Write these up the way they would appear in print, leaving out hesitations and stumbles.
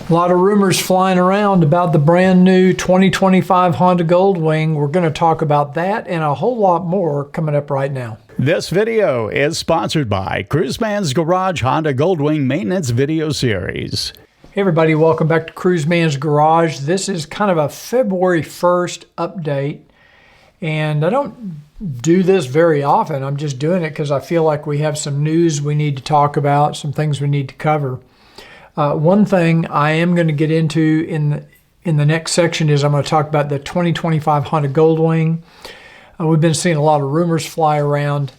A lot of rumors flying around about the brand new 2025 Honda Goldwing. We're going to talk about that and a whole lot more coming up right now. This video is sponsored by Cruiseman's Garage Honda Goldwing Maintenance Video Series. Hey everybody, welcome back to Cruiseman's Garage. This is kind of a February 1st update, and I don't do this very often. I'm just doing it because I feel like we have some news we need to talk about, some things we need to cover. One thing I am going to get into in the next section is I'm going to talk about the 2025 Honda Goldwing. We've been seeing a lot of rumors fly around,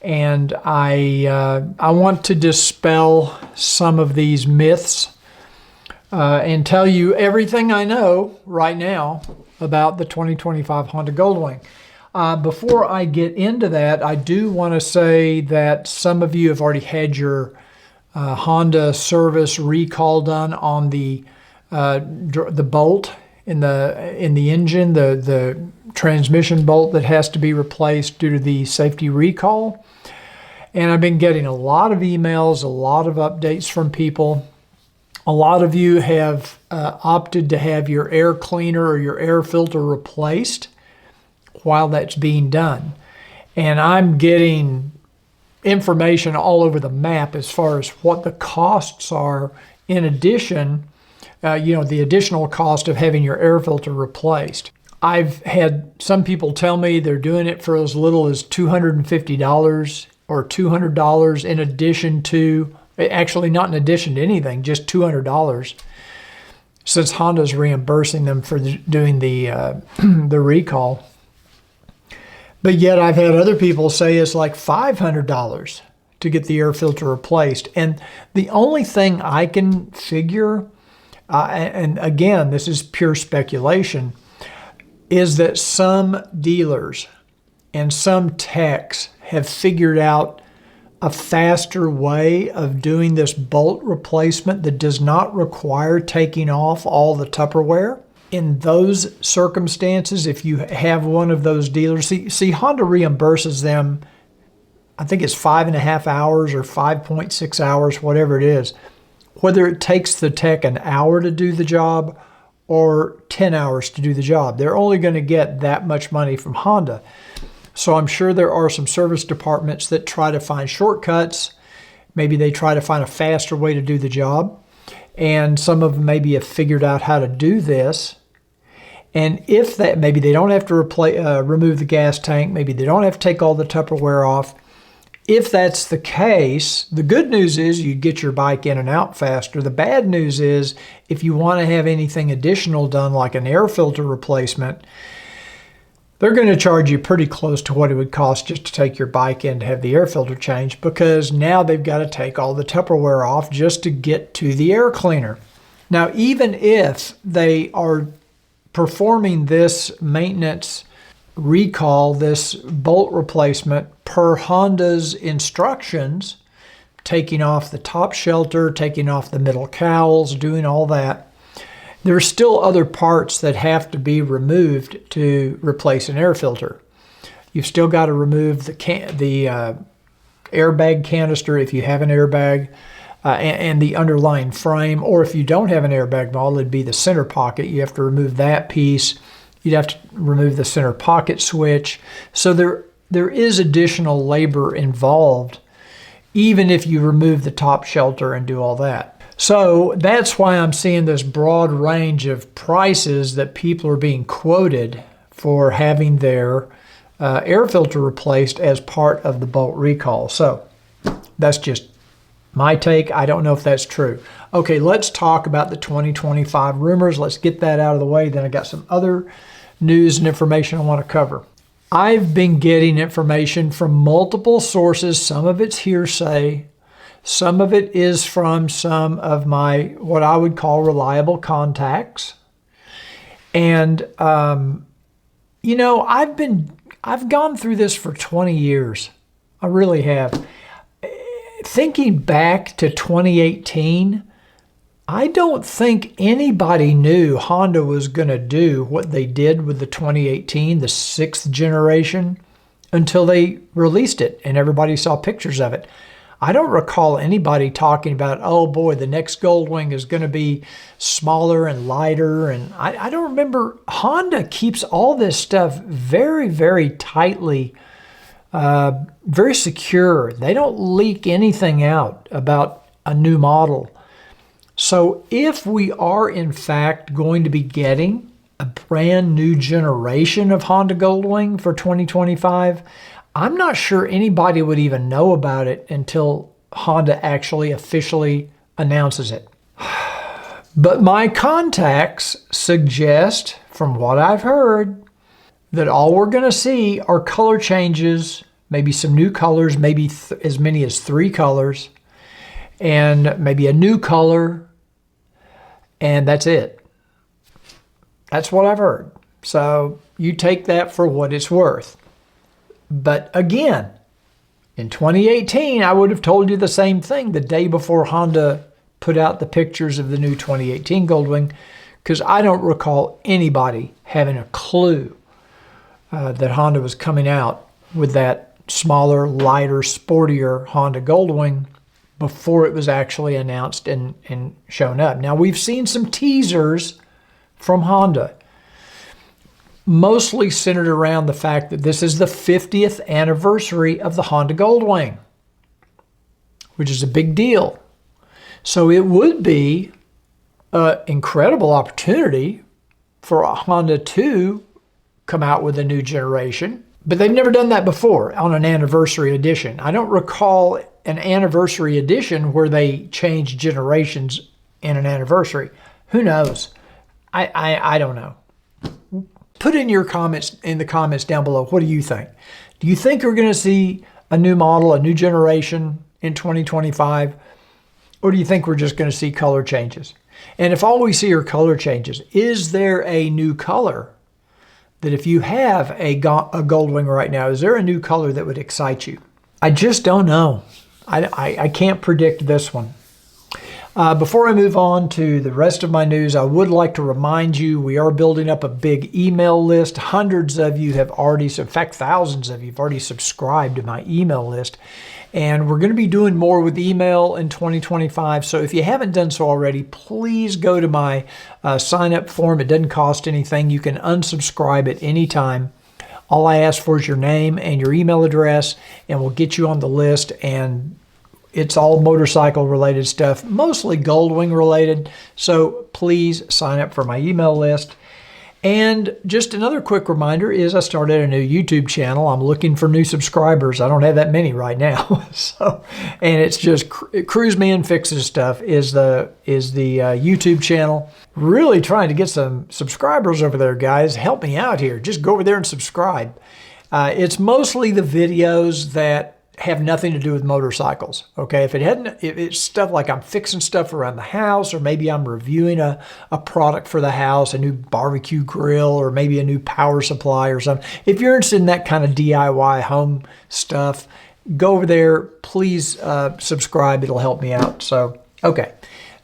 and I want to dispel some of these myths and tell you everything I know right now about the 2025 Honda Goldwing. Before I get into that, I do want to say that some of you have already had your Honda service recall done on the bolt in the engine, the transmission bolt that has to be replaced due to the safety recall. And I've been getting a lot of emails, a lot of updates from people. A lot of you have opted to have your air cleaner or your air filter replaced while that's being done. And I'm getting information all over the map as far as what the costs are in addition, the additional cost of having your air filter replaced. I've had some people tell me they're doing it for as little as $250 or $200 in addition to, actually not in addition to anything, just $200, since Honda's reimbursing them for doing the recall. But yet I've had other people say it's like $500 to get the air filter replaced. And the only thing I can figure, and again, this is pure speculation, is that some dealers and some techs have figured out a faster way of doing this bolt replacement that does not require taking off all the Tupperware. In those circumstances, if you have one of those dealers, see Honda reimburses them, I think it's 5.5 hours or 5.6 hours, whatever it is, whether it takes the tech an hour to do the job or 10 hours to do the job. They're only going to get that much money from Honda. So I'm sure there are some service departments that try to find shortcuts. Maybe they try to find a faster way to do the job. And some of them maybe have figured out how to do this. And if that, maybe they don't have to remove the gas tank, maybe they don't have to take all the Tupperware off. If that's the case, the good news is you get your bike in and out faster. The bad news is if you want to have anything additional done, like an air filter replacement, they're going to charge you pretty close to what it would cost just to take your bike in to have the air filter changed, because now they've got to take all the Tupperware off just to get to the air cleaner. Now, even if they are performing this maintenance recall, this bolt replacement per Honda's instructions, taking off the top shelter, taking off the middle cowls, doing all that, there are still other parts that have to be removed to replace an air filter. You've still got to remove the airbag canister if you have an airbag, and the underlying frame, or if you don't have an airbag model, it'd be the center pocket. You have to remove that piece. You'd have to remove the center pocket switch. So there is additional labor involved, even if you remove the top shelter and do all that. So that's why I'm seeing this broad range of prices that people are being quoted for having their air filter replaced as part of the bolt recall. So that's just my take. I don't know if that's true. Okay, let's talk about the 2025 rumors. Let's get that out of the way. Then I got some other news and information I want to cover. I've been getting information from multiple sources. Some of it's hearsay. Some of it is from some of my, what I would call, reliable contacts. And, I've gone through this for 20 years. I really have. Thinking back to 2018, I don't think anybody knew Honda was going to do what they did with the 2018, the 6th generation, until they released it and everybody saw pictures of it. I don't recall anybody talking about, oh boy, the next Goldwing is going to be smaller and lighter. And I don't remember. Honda keeps all this stuff very, very tightly, very secure. They don't leak anything out about a new model. So if we are in fact going to be getting a brand new generation of Honda Goldwing for 2025, I'm not sure anybody would even know about it until Honda actually officially announces it. But my contacts suggest, from what I've heard, that all we're going to see are color changes, maybe some new colors, maybe as many as 3 colors, and maybe a new color, and that's it. That's what I've heard. So you take that for what it's worth. But again, in 2018, I would have told you the same thing the day before Honda put out the pictures of the new 2018 Goldwing, because I don't recall anybody having a clue that Honda was coming out with that smaller, lighter, sportier Honda Goldwing before it was actually announced and shown up. Now, we've seen some teasers from Honda, mostly centered around the fact that this is the 50th anniversary of the Honda Goldwing, which is a big deal. So it would be an incredible opportunity for Honda to come out with a new generation, but they've never done that before on an anniversary edition. I don't recall an anniversary edition where they change generations in an anniversary. Who knows? I don't know. Put in your comments in the comments down below. What do you think? Do you think we're going to see a new model, a new generation in 2025? Or do you think we're just going to see color changes? And if all we see are color changes, is there a new color that if you have a Goldwing right now, is there a new color that would excite you? I just don't know. I can't predict this one. Before I move on to the rest of my news, I would like to remind you we are building up a big email list. Hundreds of you have already, in fact, thousands of you have already subscribed to my email list. And we're going to be doing more with email in 2025. So if you haven't done so already, please go to my sign-up form. It doesn't cost anything. You can unsubscribe at any time. All I ask for is your name and your email address, and we'll get you on the list. And it's all motorcycle related stuff, mostly Goldwing related. So please sign up for my email list. And just another quick reminder is I started a new YouTube channel. I'm looking for new subscribers. I don't have that many right now. And it's just Cruiseman Fixes Stuff is the YouTube channel. Really trying to get some subscribers over there, guys. Help me out here. Just go over there and subscribe. It's mostly the videos that have nothing to do with motorcycles. Okay, if it's stuff like I'm fixing stuff around the house, or maybe I'm reviewing a product for the house, a new barbecue grill, or maybe a new power supply or something. If you're interested in that kind of DIY home stuff, go over there. Please subscribe. It'll help me out. So, okay.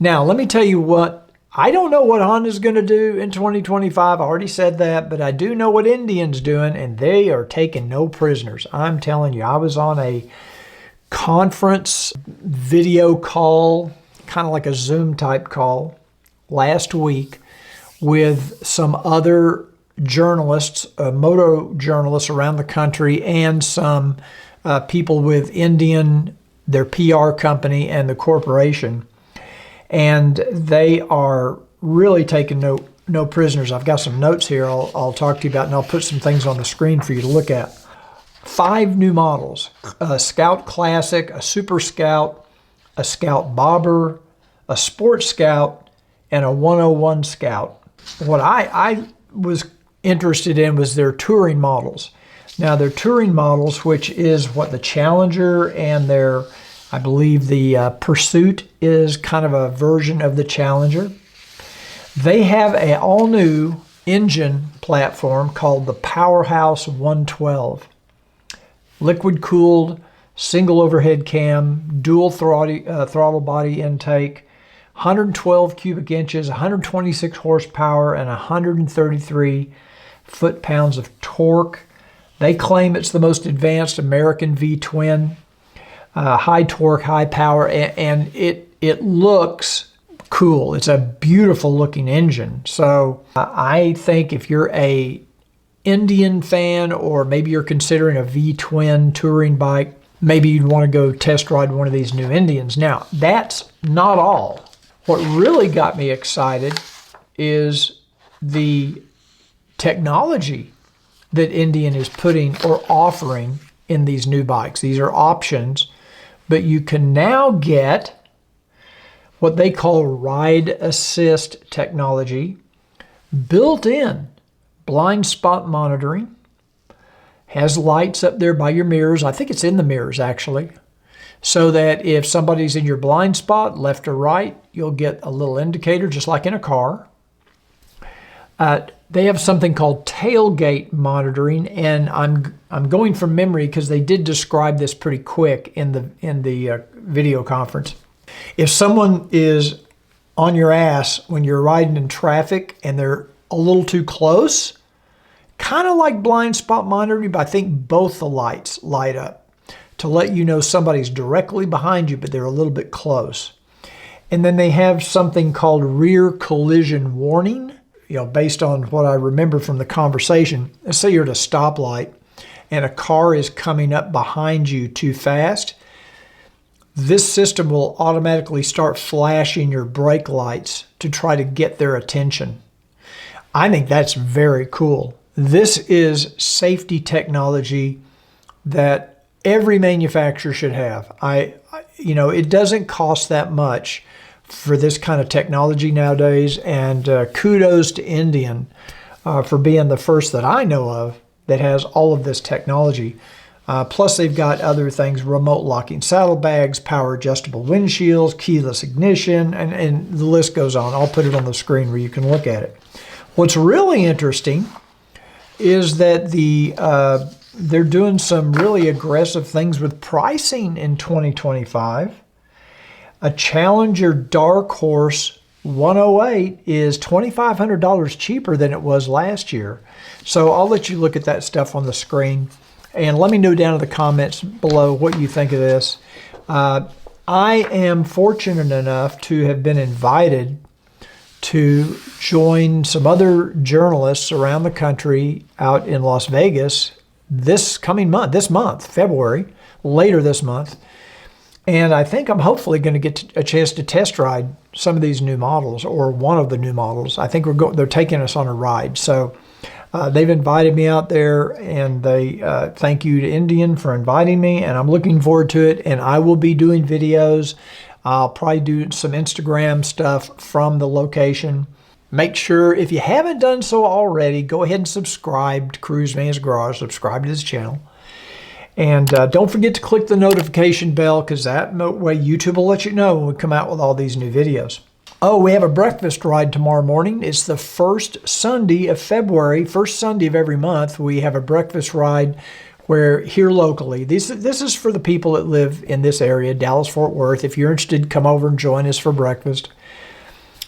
Now, let me tell you what. I don't know what Honda's going to do in 2025. I already said that, but I do know what Indian's doing, and they are taking no prisoners. I'm telling you, I was on a conference video call, kind of like a Zoom type call, last week with some other journalists, moto journalists around the country, and some people with Indian, their PR company, and the corporation. And they are really taking no prisoners. I've got some notes here I'll talk to you about, and I'll put some things on the screen for you to look at. 5 new models: a Scout Classic, a Super Scout, a Scout Bobber, a Sport Scout, and a 101 Scout. What I was interested in was their touring models. Now, their touring models, which is what the Challenger and their, I believe the Pursuit is kind of a version of the Challenger. They have an all-new engine platform called the Powerhouse 112. Liquid-cooled, single overhead cam, dual throttle body intake, 112 cubic inches, 126 horsepower, and 133 foot-pounds of torque. They claim it's the most advanced American V-twin. high torque, high power, and it looks cool. It's a beautiful looking engine. So I think if you're a Indian fan, or maybe you're considering a V-twin touring bike, maybe you'd want to go test ride one of these new Indians. Now, that's not all. What really got me excited is the technology that Indian is putting or offering in these new bikes. These are options, but you can now get what they call ride assist technology, built in blind spot monitoring, has lights up there by your mirrors. I think it's in the mirrors actually, so that if somebody's in your blind spot, left or right, you'll get a little indicator just like in a car. They have something called tailgate monitoring, and I'm going from memory because they did describe this pretty quick in the video conference. If someone is on your ass when you're riding in traffic and they're a little too close, kind of like blind spot monitoring, but I think both the lights light up to let you know somebody's directly behind you, but they're a little bit close. And then they have something called rear collision warning, based on what I remember from the conversation. Let's say you're at a stoplight and a car is coming up behind you too fast. This system will automatically start flashing your brake lights to try to get their attention. I think that's very cool. This is safety technology that every manufacturer should have. It doesn't cost that much for this kind of technology nowadays, and kudos to Indian for being the first that I know of that has all of this technology. Plus they've got other things: remote locking saddlebags, power adjustable windshields, keyless ignition, and the list goes on. I'll put it on the screen where you can look at it. What's really interesting is that they're doing some really aggressive things with pricing in 2025. A Challenger Dark Horse 108 is $2,500 cheaper than it was last year. So I'll let you look at that stuff on the screen, and let me know down in the comments below what you think of this. I am fortunate enough to have been invited to join some other journalists around the country out in Las Vegas this month, February, later this month. And I think I'm hopefully going to get a chance to test ride some of these new models, or one of the new models. I think they're taking us on a ride. So they've invited me out there, and they thank you to Indian for inviting me, and I'm looking forward to it. And I will be doing videos. I'll probably do some Instagram stuff from the location. Make sure, if you haven't done so already, go ahead and subscribe to Cruiseman's Garage. Subscribe to this channel. And don't forget to click the notification bell, because that way YouTube will let you know when we come out with all these new videos. Oh, we have a breakfast ride tomorrow morning. It's the first Sunday of February, first Sunday of every month. We have a breakfast ride where here locally, this is for the people that live in this area, Dallas-Fort Worth. If you're interested, come over and join us for breakfast.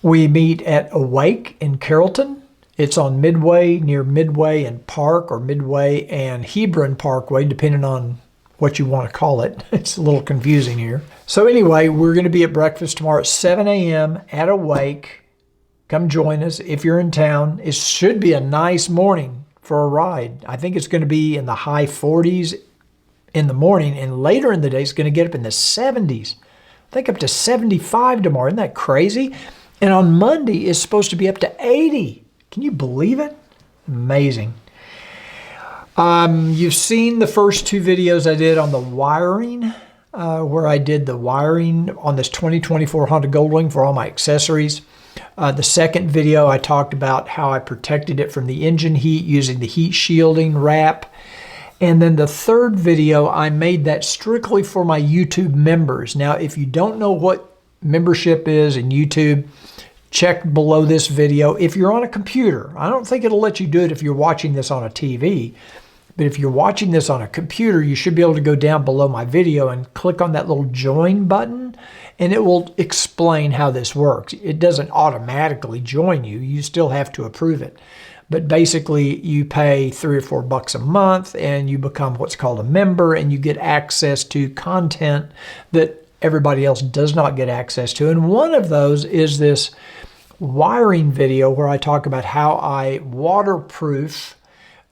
We meet at Awake in Carrollton. It's on Midway, near Midway and Park, or Midway and Hebron Parkway, depending on what you want to call it. It's a little confusing here. So anyway, we're going to be at breakfast tomorrow at 7 a.m. at Awake. Come join us if you're in town. It should be a nice morning for a ride. I think it's going to be in the high 40s in the morning, and later in the day it's going to get up in the 70s. I think up to 75 tomorrow. Isn't that crazy? And on Monday it's supposed to be up to 80. Can you believe it? Amazing. You've seen the first two videos I did on the wiring, where I did the wiring on this 2024 Honda Goldwing for all my accessories. The second video, I talked about how I protected it from the engine heat using the heat shielding wrap. And then the third video, I made that strictly for my YouTube members. Now, if you don't know what membership is in YouTube, check below this video. If you're on a computer, I don't think it'll let you do it if you're watching this on a TV, but if you're watching this on a computer, you should be able to go down below my video and click on that little join button, and it will explain how this works. It doesn't automatically join you. You still have to approve it. but basically you pay $3 or $4 a month and you become what's called a member, and you get access to content that everybody else does not get access to. And one of those is this wiring video where I talk about how I waterproof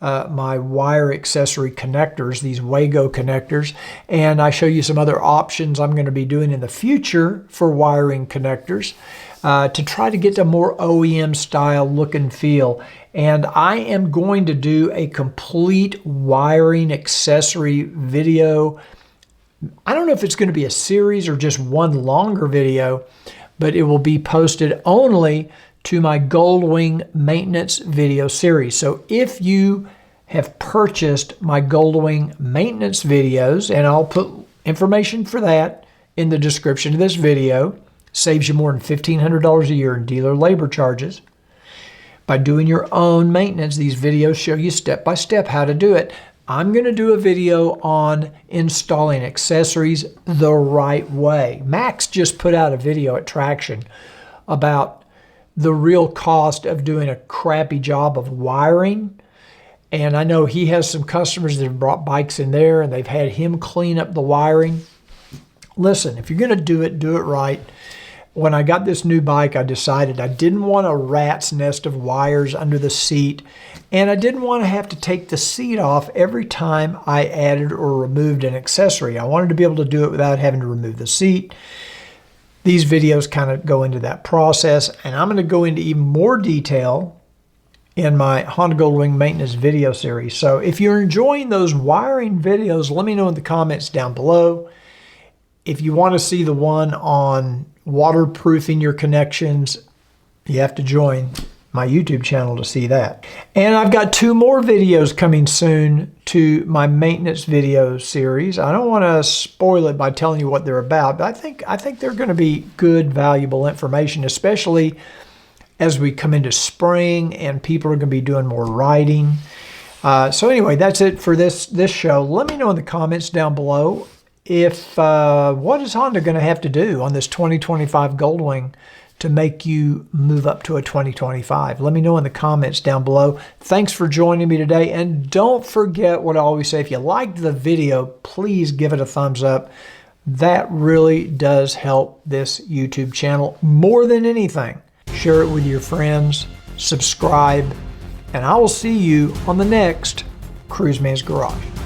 my wire accessory connectors, these Wago connectors, and I show you some other options I'm going to be doing in the future for wiring connectors to try to get to more OEM style look and feel. And I am going to do a complete wiring accessory video. I don't know if it's going to be a series or just one longer video, but it will be posted only to my Goldwing maintenance video series. So if you have purchased my Goldwing maintenance videos, and I'll put information for that in the description of this video, saves you more than $1,500 a year in dealer labor charges. By doing your own maintenance, these videos show you step by step how to do it. I'm going to do a video on installing accessories the right way. Max just put out a video at Traction about the real cost of doing a crappy job of wiring. And I know he has some customers that have brought bikes in there and they've had him clean up the wiring. Listen, if you're going to do it right. When I got this new bike, I decided I didn't want a rat's nest of wires under the seat, and I didn't want to have to take the seat off every time I added or removed an accessory. I wanted to be able to do it without having to remove the seat. These videos kind of go into that process, and I'm going to go into even more detail in my Honda Goldwing maintenance video series. So if you're enjoying those wiring videos, let me know in the comments down below. If you want to see the one on waterproofing your connections, you have to join my YouTube channel to see that. And I've got 2 more videos coming soon to my maintenance video series. I don't want to spoil it by telling you what they're about, but I think they're going to be good, valuable information, especially as we come into spring and people are going to be doing more riding. So anyway, that's it for this show. Let me know in the comments down below if what is Honda going to have to do on this 2025 Goldwing to make you move up to a 2025. Let me know in the comments down below. Thanks for joining me today. And don't forget what I always say, if you liked the video, please give it a thumbs up. That really does help this YouTube channel more than anything. Share it with your friends, subscribe, and I will see you on the next Cruiseman's Garage.